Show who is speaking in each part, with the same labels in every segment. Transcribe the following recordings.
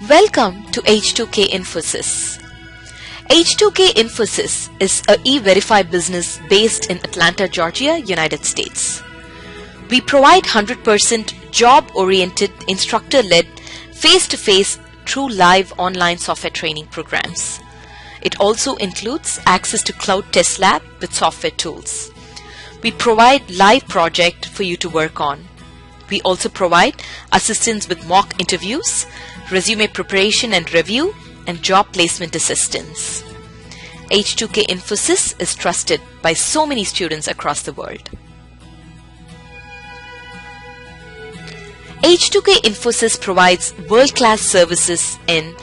Speaker 1: Welcome to H2K Infosys. H2K Infosys is a e-verify business based in Atlanta, Georgia, United States. We provide 100% job-oriented, instructor-led, face-to-face, true live online software training programs. It also includes access to cloud test lab with software tools. We provide live project for you to work on. We also provide assistance with mock interviews, resume preparation and review, and job placement assistance. H2K Infosys is trusted by so many students across the world. H2K Infosys provides world-class services in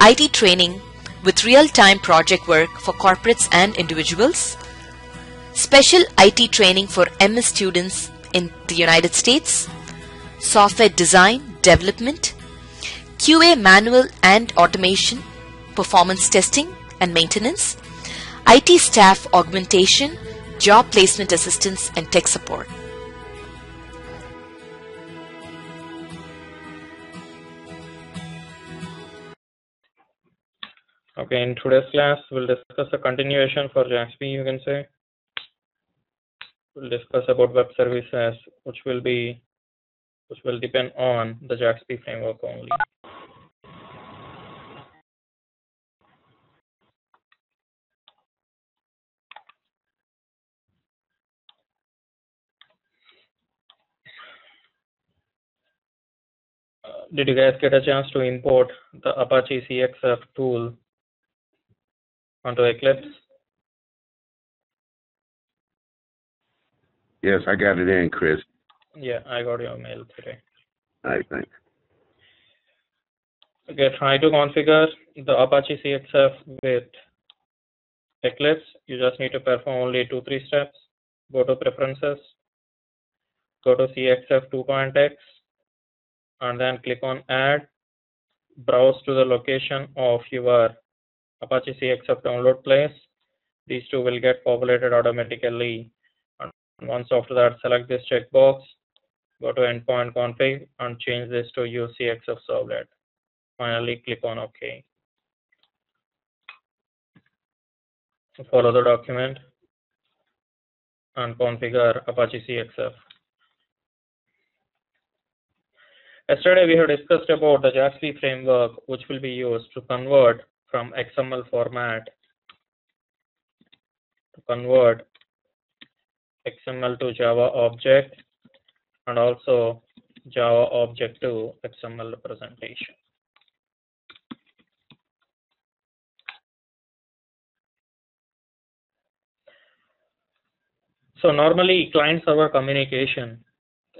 Speaker 1: IT training with real-time project work for corporates and individuals, special IT training for MS students in the United States, software design, development, QA manual and automation, performance testing and maintenance, IT staff augmentation, job placement assistance, and tech support.
Speaker 2: Okay, in today's class, we'll discuss a continuation for JAXB, you can say. We'll discuss about web services, which will depend on the JAXB framework only. Did you guys get a chance to import the Apache CXF tool onto Eclipse?
Speaker 3: Yes, I got it in, Chris.
Speaker 2: Yeah, I got your mail today.
Speaker 3: All right, thanks.
Speaker 2: Okay, try to configure the Apache CXF with Eclipse. You just need to perform only 2-3 steps. Go to Preferences, go to CXF 2.x, and then click on Add. Browse to the location of your Apache CXF download place. These two will get populated automatically. And once after that, select this checkbox, go to Endpoint Config, and change this to Use CXF Servlet. Finally, click on OK. Follow the document and configure Apache CXF. Yesterday, we have discussed about the JAXB framework, which will be used to convert from XML format XML to Java object, and also Java object to XML representation. So normally, client-server communication,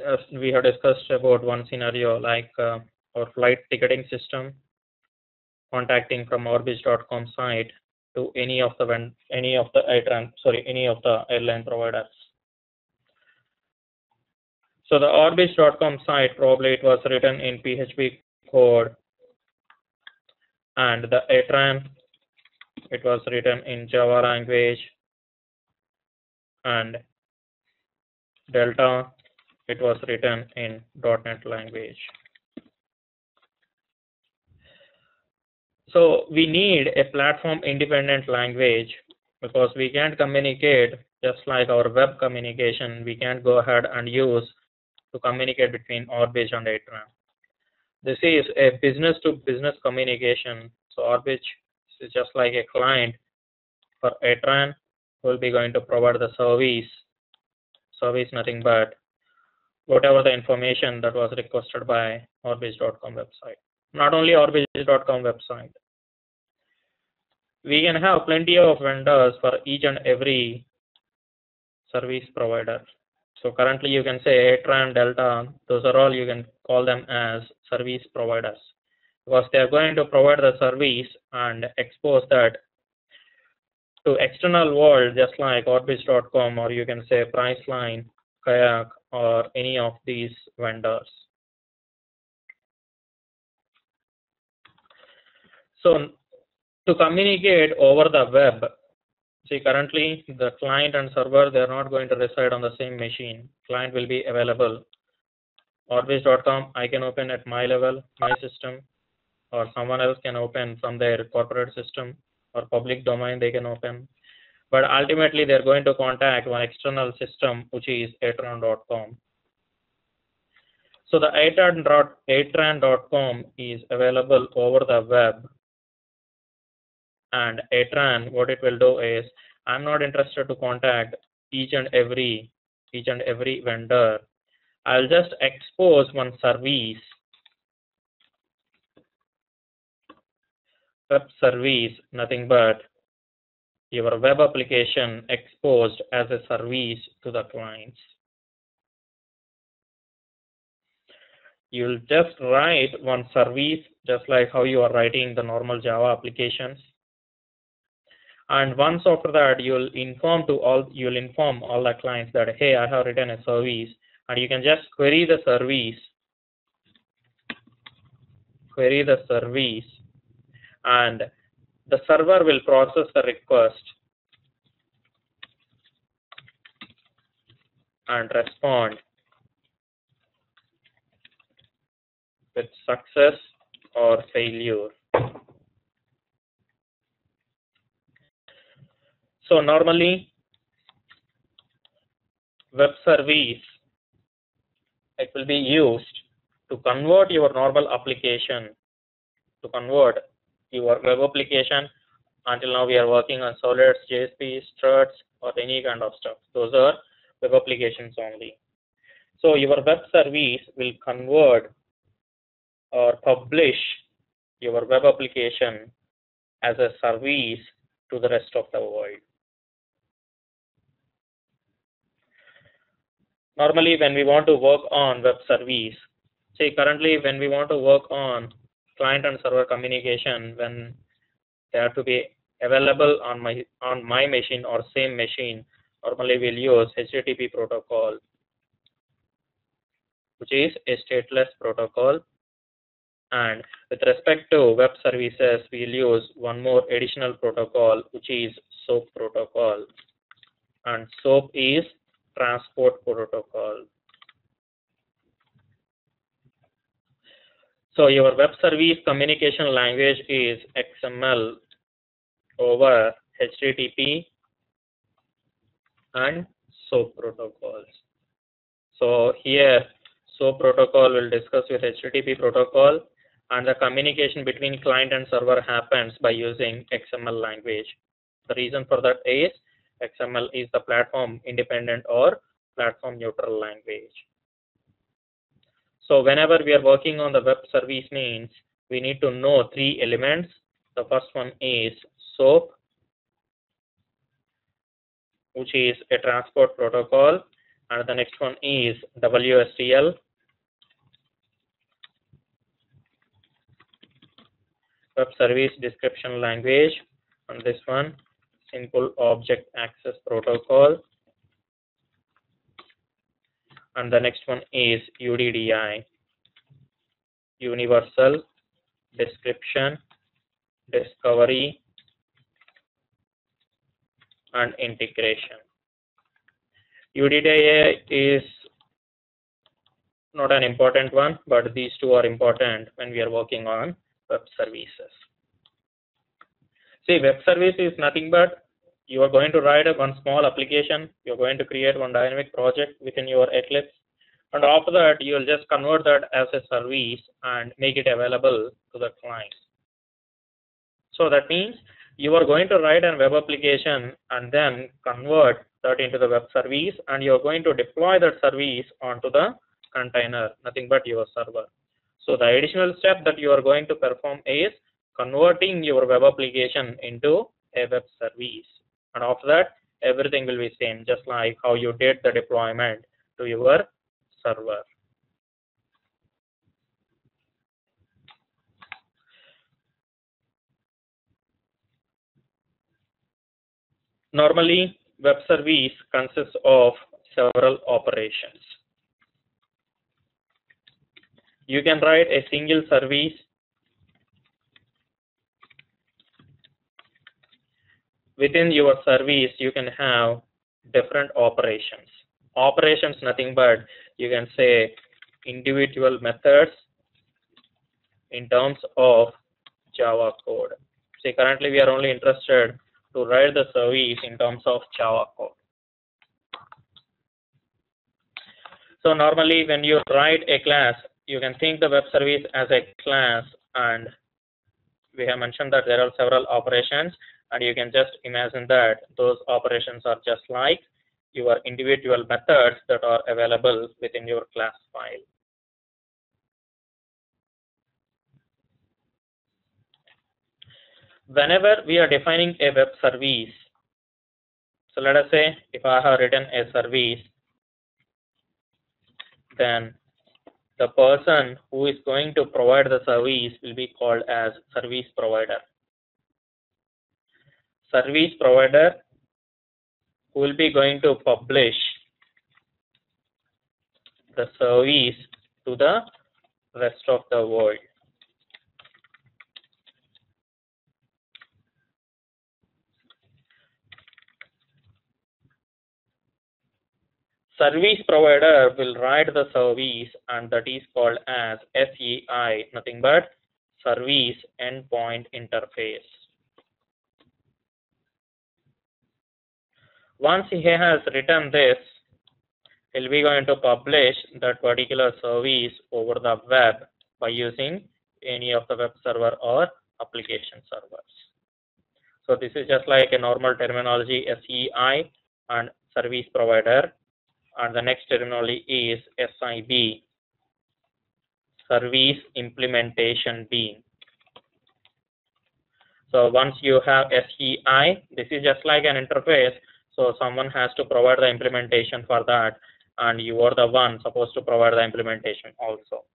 Speaker 2: as we have discussed about one scenario like our flight ticketing system contacting from orbis.com site to any of the airline providers. So the orbis.com site, probably it was written in PHP code, and the ATRAN, it was written in Java language, and Delta, it was written in .NET language. So we need a platform-independent language because we can't communicate just like our web communication. We can't go ahead and use to communicate between Orbis and ATRAN. This is a business-to-business communication. So Orbis is just like a client for ATRAN who will be going to provide the service. Service nothing but whatever the information that was requested by orbis.com website. Not only orbis.com website. We can have plenty of vendors for each and every service provider. So currently you can say ATRAN, Delta, those are all, you can call them as service providers because they are going to provide the service and expose that to external world, just like orbis.com, or you can say Priceline, Kayak, or any of these vendors. So to communicate over the web, see currently the client and server, they are not going to reside on the same machine. Client will be available. Orbis.com, I can open at my level, my system, or someone else can open from their corporate system or public domain they can open. But ultimately, they're going to contact one external system, which is atran.com. So the atran.com is available over the web. And Atran, what it will do is, I'm not interested to contact each and every vendor. I'll just expose one service, web service, nothing but your web application exposed as a service to the clients. You'll just write one service, just like how you are writing the normal Java applications. And once after that, you'll inform all the clients that, hey, I have written a service, and you can just query the service, and the server will process the request and respond with success or failure. So normally, web service, it will be used to convert your normal application, to convert your web application. Until now, we are working on solids, JAXB, struts, or any kind of stuff. Those are web applications only. So your web service will convert or publish your web application as a service to the rest of the world. Normally, when we want to work on web service, say currently when we want to work on client and server communication, when they have to be available on my machine or same machine, normally we'll use HTTP protocol, which is a stateless protocol. And with respect to web services, we'll use one more additional protocol, which is SOAP protocol. And SOAP is transport protocol. So your web service communication language is XML over HTTP and SOAP protocols. So here SOAP protocol will discuss with HTTP protocol, and the communication between client and server happens by using XML language. The reason for that is XML is the platform independent or platform neutral language. So whenever we are working on the web service means, we need to know three elements. The first one is SOAP, which is a transport protocol, and the next one is WSDL, web service description language, and this one simple object access protocol, and the next one is UDDI, universal description, discovery, and integration. UDDI is not an important one, but these two are important when we are working on web services. See, web service is nothing but you are going to write one small application, you're going to create one dynamic project within your Eclipse, and after that, you will just convert that as a service and make it available to the client. So that means you are going to write a web application and then convert that into the web service, and you are going to deploy that service onto the container, nothing but your server. So the additional step that you are going to perform is converting your web application into a web service. And after that, everything will be same, just like how you did the deployment to your server. Normally, web service consists of several operations. You can write a single service within your service. You can have different operations. Operations, nothing but you can say individual methods in terms of Java code. See, currently we are only interested to write the service in terms of Java code. So normally when you write a class, you can think the web service as a class, and we have mentioned that there are several operations, and you can just imagine that those operations are just like your individual methods that are available within your class file. Whenever we are defining a web service, so let us say if I have written a service, then the person who is going to provide the service will be called as service provider. Service provider will be going to publish the service to the rest of the world. Service provider will write the service, and that is called as SEI, nothing but Service Endpoint Interface. Once he has written this, he'll be going to publish that particular service over the web by using any of the web server or application servers. So this is just like a normal terminology, SEI and service provider. And the next terminology is SIB, Service Implementation Bean. So once you have SEI, this is just like an interface. So someone has to provide the implementation for that, and you are the one supposed to provide the implementation also.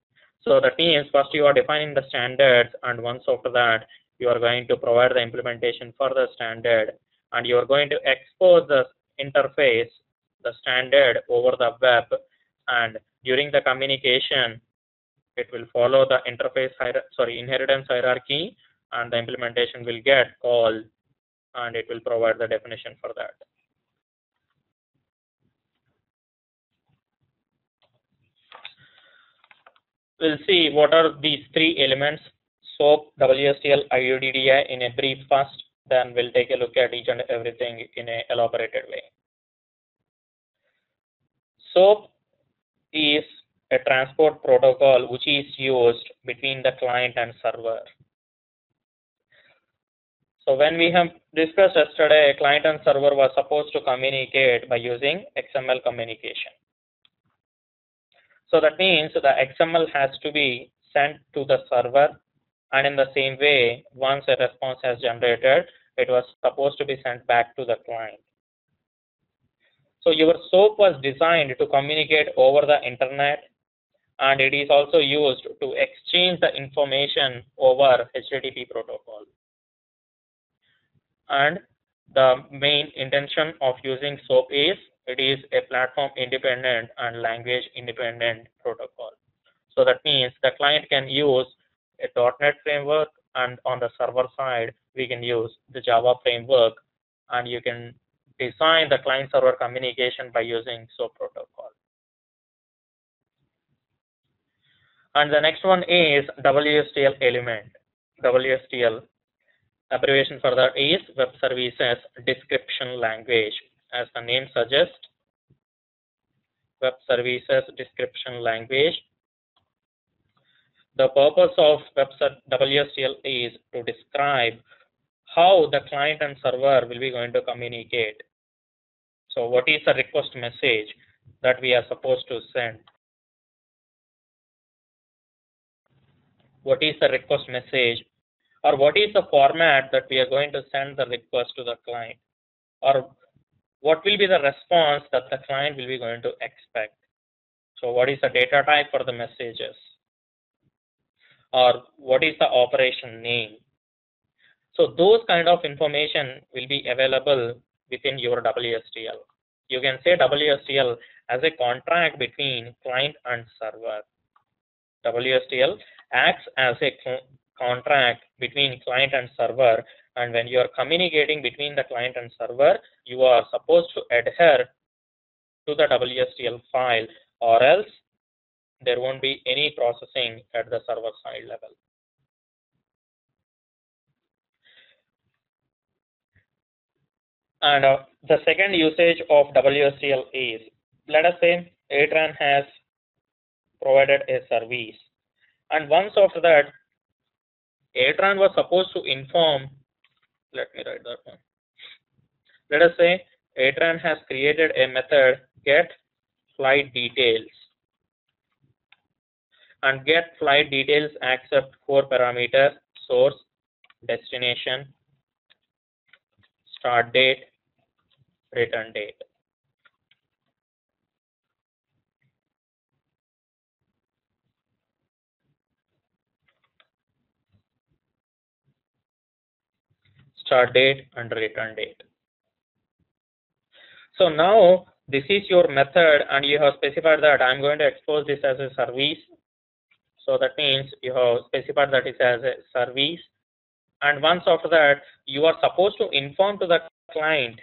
Speaker 2: So that means first you are defining the standards, and once after that you are going to provide the implementation for the standard, and you are going to expose the interface, the standard, over the web, and during the communication it will follow the interface inheritance hierarchy, and the implementation will get called, and it will provide the definition for that. We'll see what are these three elements: SOAP, WSTL, IUDDI in a brief first, then we'll take a look at each and everything in an elaborated way. SOAP is a transport protocol which is used between the client and server. So when we have discussed yesterday, client and server was supposed to communicate by using XML communication. So that means the XML has to be sent to the server, and in the same way, once a response has generated, it was supposed to be sent back to the client. So your SOAP was designed to communicate over the internet, and it is also used to exchange the information over HTTP protocol. And the main intention of using SOAP is it is a platform independent and language independent protocol. So that means the client can use a .NET framework, and on the server side we can use the Java framework, and you can design the client-server communication by using SOAP protocol. And the next one is WSTL element. WSTL, abbreviation for that is Web Services Description Language. As the name suggests, Web Services Description Language. The purpose of WSTL is to describe how the client and server will be going to communicate. So what is the request message that we are supposed to send? What is the request message, or what is the format that we are going to send the request to the client, or what will be the response that the client will be going to expect? So what is the data type for the messages, or what is the operation name? So those kind of information will be available within your WSTL. You can say WSTL as a contract between client and server. WSTL acts as a contract between client and server, and when you are communicating between the client and server, you are supposed to adhere to the WSTL file, or else there won't be any processing at the server side level. And the second usage of WSDL is, let us say Atran has provided a service, and once after that Atran was supposed to inform, let me write that one. Let us say Atran has created a method get flight details, and get flight details accept 4 parameters: source, destination, start date, return date. Start date and return date. So now this is your method, and you have specified that I'm going to expose this as a service. So that means you have specified that it as a service, and once after that you are supposed to inform to the client,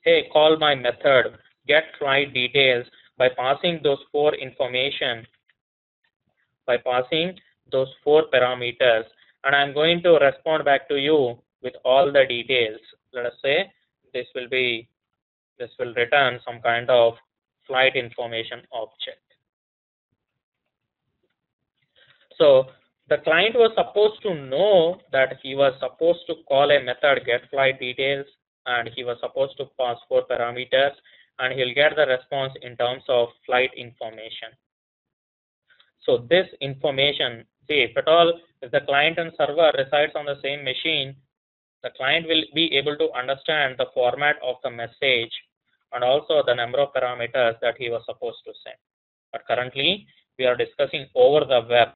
Speaker 2: hey, call my method get flight details by passing those 4 information, by passing those 4 parameters, and I'm going to respond back to you with all the details. Let us say this will return some kind of flight information object. So the client was supposed to know that he was supposed to call a method get flight details, and he was supposed to pass 4 parameters, and he'll get the response in terms of flight information. So this information, see, if at all, if the client and server resides on the same machine, the client will be able to understand the format of the message and also the number of parameters that he was supposed to send. But currently, we are discussing over the web.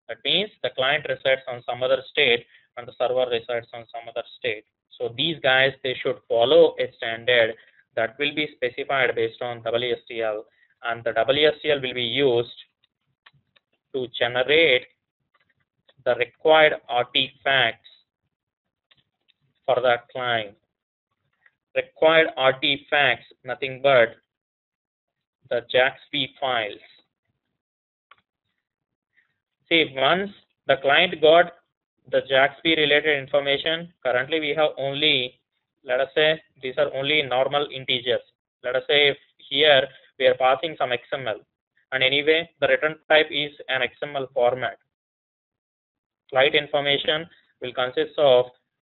Speaker 2: That means the client resides on some other state and the server resides on some other state. So these guys, they should follow a standard that will be specified based on WSDL, and the WSDL will be used to generate the required artifacts for that client. Required artifacts, nothing but the JAXB files. See, once the client got the JAXB related information, currently we have only, let us say, these are only normal integers. Let us say if here we are passing some XML, and anyway the return type is an XML format. Flight information will consist of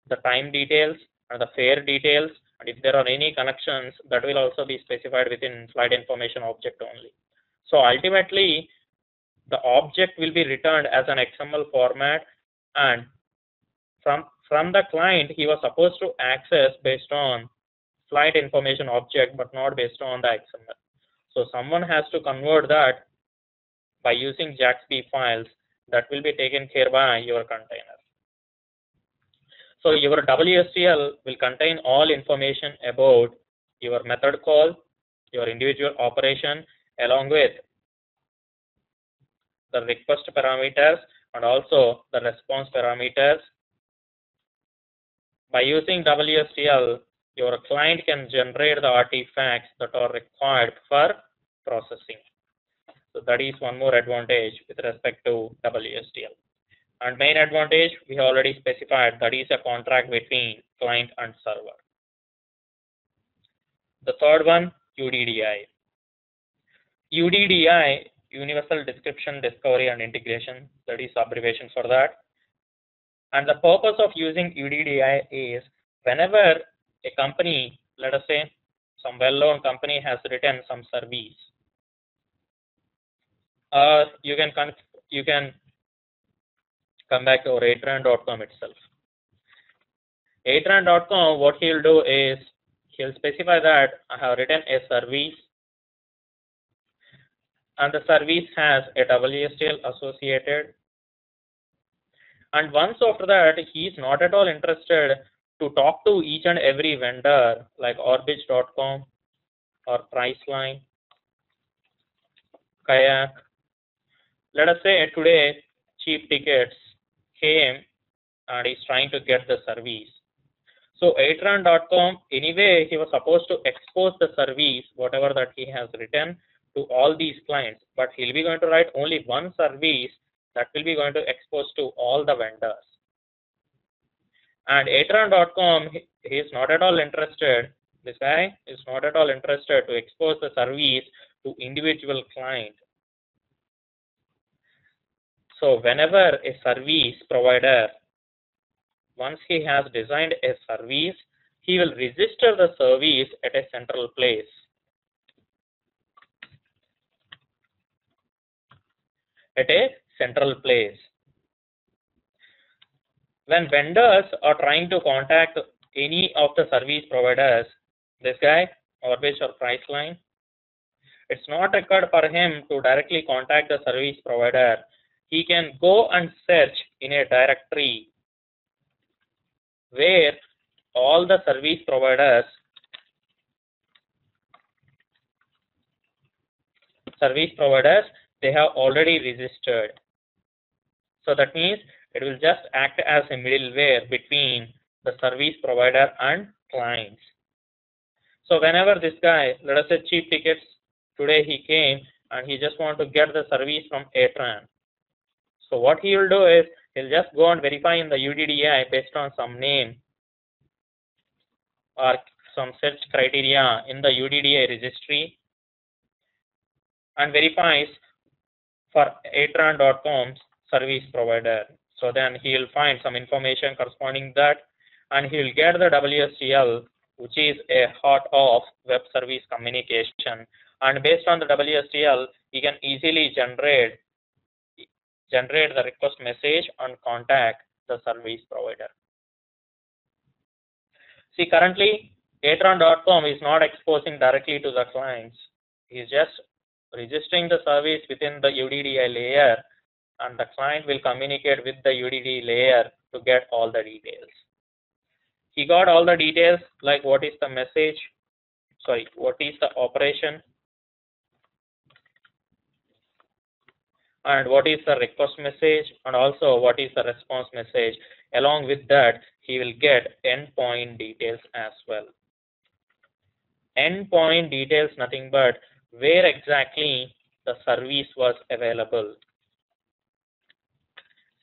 Speaker 2: the time details and the fare details, and if there are any connections, that will also be specified within flight information object only. So ultimately the object will be returned as an XML format, and from the client he was supposed to access based on flight information object but not based on the XML. So someone has to convert that by using JAXB files. That will be taken care by your container. So your WSDL will contain all information about your method call, your individual operation, along with the request parameters and also the response parameters. By using WSDL, your client can generate the artifacts that are required for processing. So that is one more advantage with respect to WSDL. And main advantage we have already specified, that is a contract between client and server. The third one, UDDI. UDDI, Universal Description, Discovery and Integration, that is abbreviation for that. And the purpose of using UDDI is whenever a company, let us say some well-known company has written some service, you can come back to Atran.com itself. Atran.com, what he'll do is he'll specify that I have written a service, and the service has a WSDL associated. And once after that, he is not at all interested to talk to each and every vendor like Orbitz.com or Priceline, Kayak. Let us say today cheap tickets came and is trying to get the service. So Atran.com, anyway, he was supposed to expose the service, whatever that he has written, to all these clients, but he'll be going to write only one service that will be going to expose to all the vendors. And Atran.com, he is not at all interested. This guy is not at all interested to expose the service to individual client. So whenever a service provider, once he has designed a service, he will register the service at a central place. At a central place. When vendors are trying to contact any of the service providers, this guy, Orbis or Priceline, it's not required for him to directly contact the service provider. He can go and search in a directory where all the service providers they have already registered. So that means it will just act as a middleware between the service provider and clients. So whenever this guy, let us say cheap tickets, today he came and he just want to get the service from Atran. So what he will do is he'll just go and verify in the UDDI based on some name or some search criteria in the UDDI registry and verifies for Atran.com's service provider. So then he will find some information corresponding that, and he will get the WSDL, which is a heart of web service communication. And based on the WSDL, he can easily generate the request message and contact the service provider. See, currently Atran.com is not exposing directly to the clients. He is just registering the service within the UDDI layer, and the client will communicate with the UDDI layer to get all the details. He got all the details like what is the message, what is the operation, and what is the request message, and also what is the response message. Along with that, he will get endpoint details as well. Endpoint details, nothing but where exactly the service was available.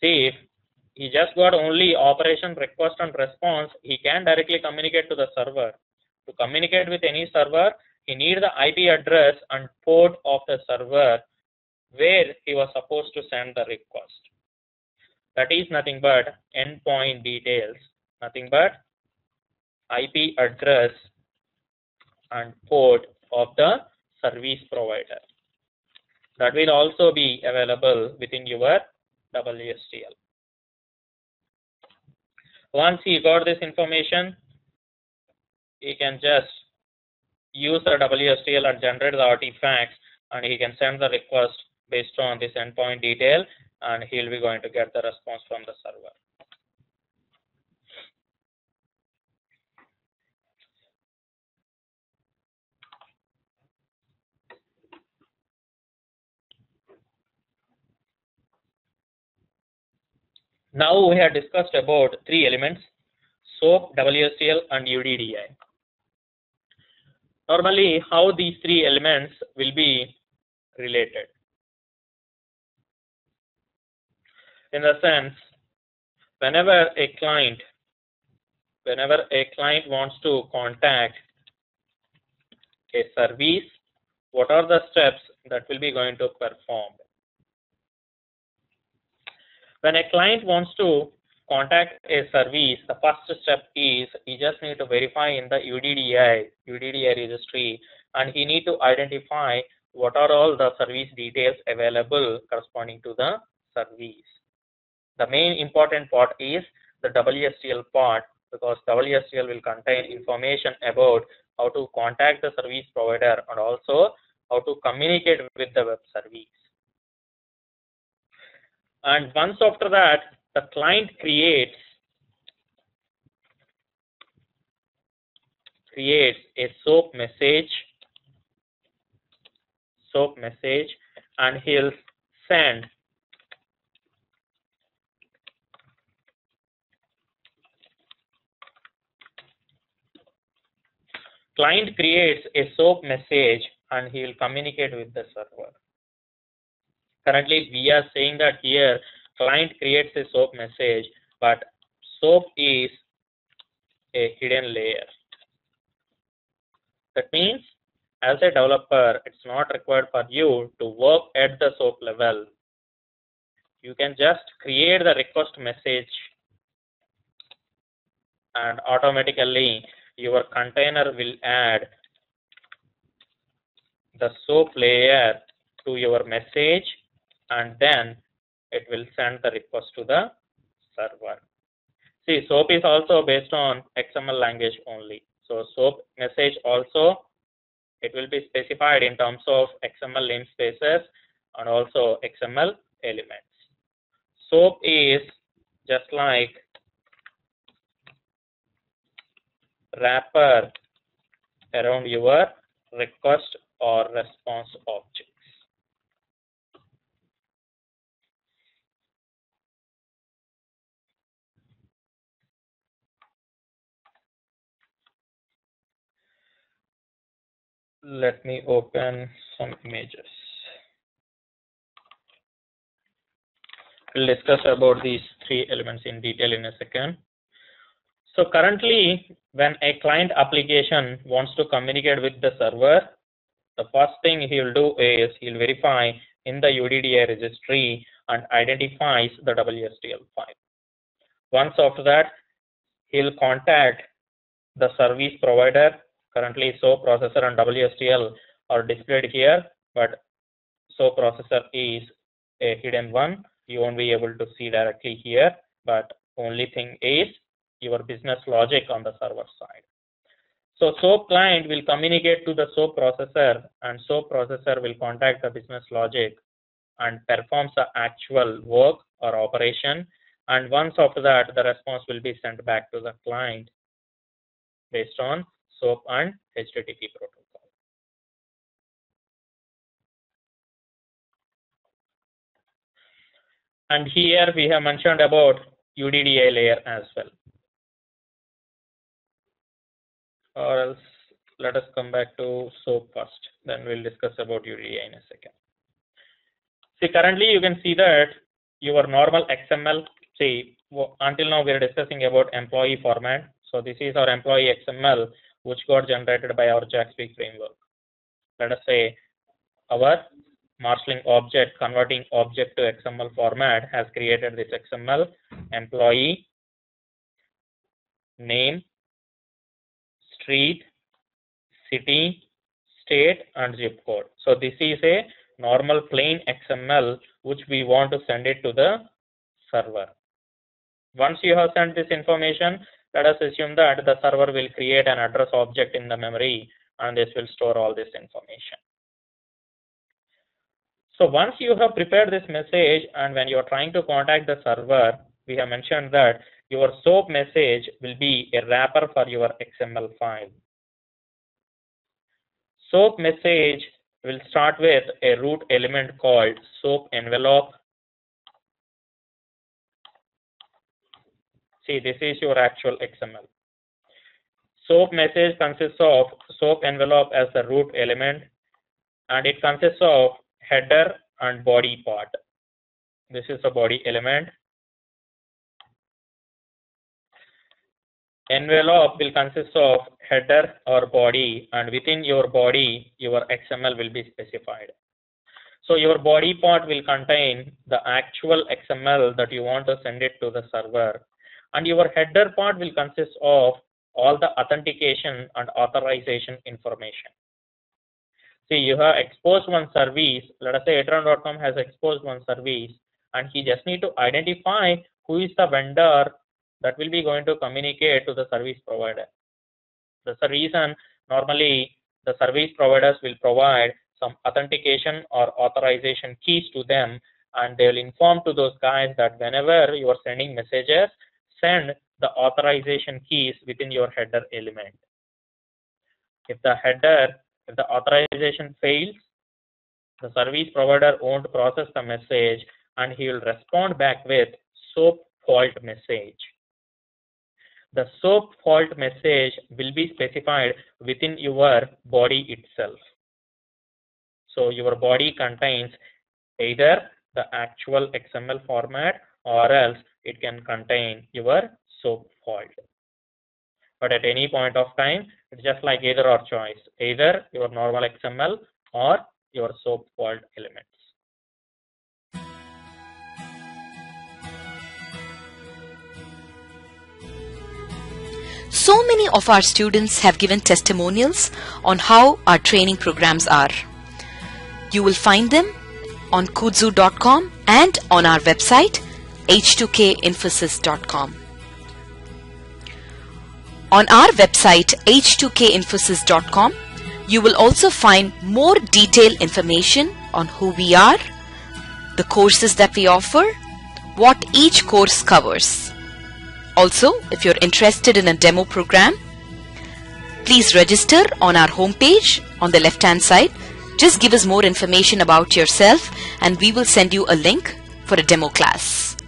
Speaker 2: See, if he just got only operation, request and response, he can directly communicate to the server. To communicate with any server, he needs the IP address and port of the server where he was supposed to send the request. That is nothing but endpoint details, nothing but IP address and port of the service provider. That will also be available within your WSDL. Once he got this information, he can just use the WSDL and generate the artifacts, and he can send the request based on this endpoint detail, and he'll be going to get the response from the server. Now we have discussed about three elements: SOAP, WSDL, and UDDI. Normally, how these three elements will be related? In the sense, whenever a client wants to contact a service, what are the steps that will be going to perform? When a client wants to contact a service, the first step is he just need to verify in the UDDI registry, and he need to identify what are all the service details available corresponding to the service. The main important part is the WSDL part, because WSDL will contain information about how to contact the service provider and also how to communicate with the web service. And once after that, the client creates a SOAP message, and he'll send client creates a SOAP message and he will communicate with the server. Currently, we are saying that here client creates a SOAP message, but SOAP is a hidden layer. That means, as a developer, it's not required for you to work at the SOAP level. You can just create the request message and automatically your container will add the SOAP layer to your message, and then it will send the request to the server. See, SOAP is also based on XML language only. So SOAP message also, it will be specified in terms of XML namespaces and also XML elements. SOAP is just like wrapper around your request or response objects. Let me open some images. We'll discuss about these three elements in detail in a second. So currently, when a client application wants to communicate with the server, the first thing he will do is he'll verify in the UDDI registry and identifies the WSDL file. Once after that, he'll contact the service provider. Currently, SOAP processor and WSDL are displayed here, but SOAP processor is a hidden one. You won't be able to see directly here, but only thing is your business logic on the server side. So SOAP client will communicate to the SOAP processor, and SOAP processor will contact the business logic and performs the actual work or operation. And once after that, the response will be sent back to the client based on SOAP and HTTP protocol. And here we have mentioned about UDDI layer as well. Or else let us come back to SOAP first, then we'll discuss about UDDI in a second. See, currently you can see that your normal XML, see, until now we are discussing about employee format. So this is our employee XML, which got generated by our JAXB framework. Let us say our marshalling object, converting object to XML format has created this XML, employee, name, street, city, state, and zip code. So this is a normal plain XML which we want to send it to the server. Once you have sent this information, let us assume that the server will create an address object in the memory, and this will store all this information. So once you have prepared this message, and when you are trying to contact the server, we have mentioned that your SOAP message will be a wrapper for your XML file. SOAP message will start with a root element called SOAP envelope. See, this is your actual XML. SOAP message consists of SOAP envelope as the root element, and it consists of header and body part. This is the body element. Envelope will consist of header or body, and within your body, your XML will be specified. So your body part will contain the actual XML that you want to send it to the server, and your header part will consist of all the authentication and authorization information. See, you have exposed one service. Let us say Etron.com has exposed one service, and he just need to identify who is the vendor that will be going to communicate to the service provider. That's the reason normally the service providers will provide some authentication or authorization keys to them, and they will inform to those guys that whenever you are sending messages, send the authorization keys within your header element. If the authorization fails, the service provider won't process the message, and he will respond back with SOAP fault message. The SOAP fault message will be specified within your body itself. So your body contains either the actual XML format, or else it can contain your SOAP fault. but at any point of time, it's just like either or choice, either your normal XML or your SOAP vault elements.
Speaker 1: So many of our students have given testimonials on how our training programs are. You will find them on kudzu.com and on our website h2kinfosys.com. On our website h2kinfosys.com, you will also find more detailed information on who we are, the courses that we offer, what each course covers. Also, if you're interested in a demo program, please register on our homepage on the left-hand side. Just give us more information about yourself and we will send you a link for a demo class.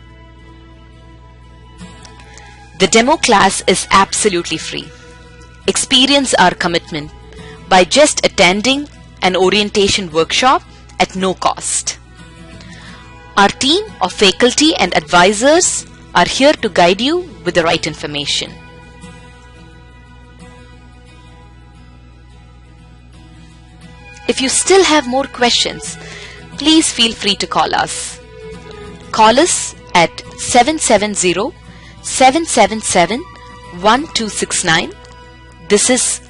Speaker 1: The demo class is absolutely free. Experience our commitment by just attending an orientation workshop at no cost. Our team of faculty and advisors are here to guide you with the right information. If you still have more questions, please feel free to call us. Call us at 770-777-1269. This is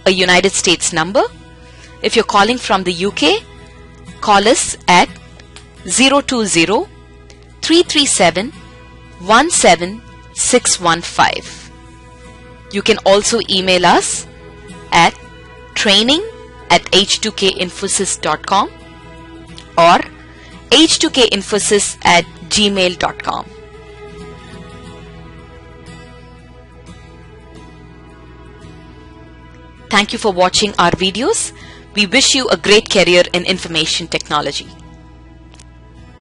Speaker 1: a United States number. If you're calling from the UK, call us at 020-337-17615. You can also email us at training@h2kinfosys.com or h2kinfosys@gmail.com. Thank you for watching our videos. We wish you a great career in information technology.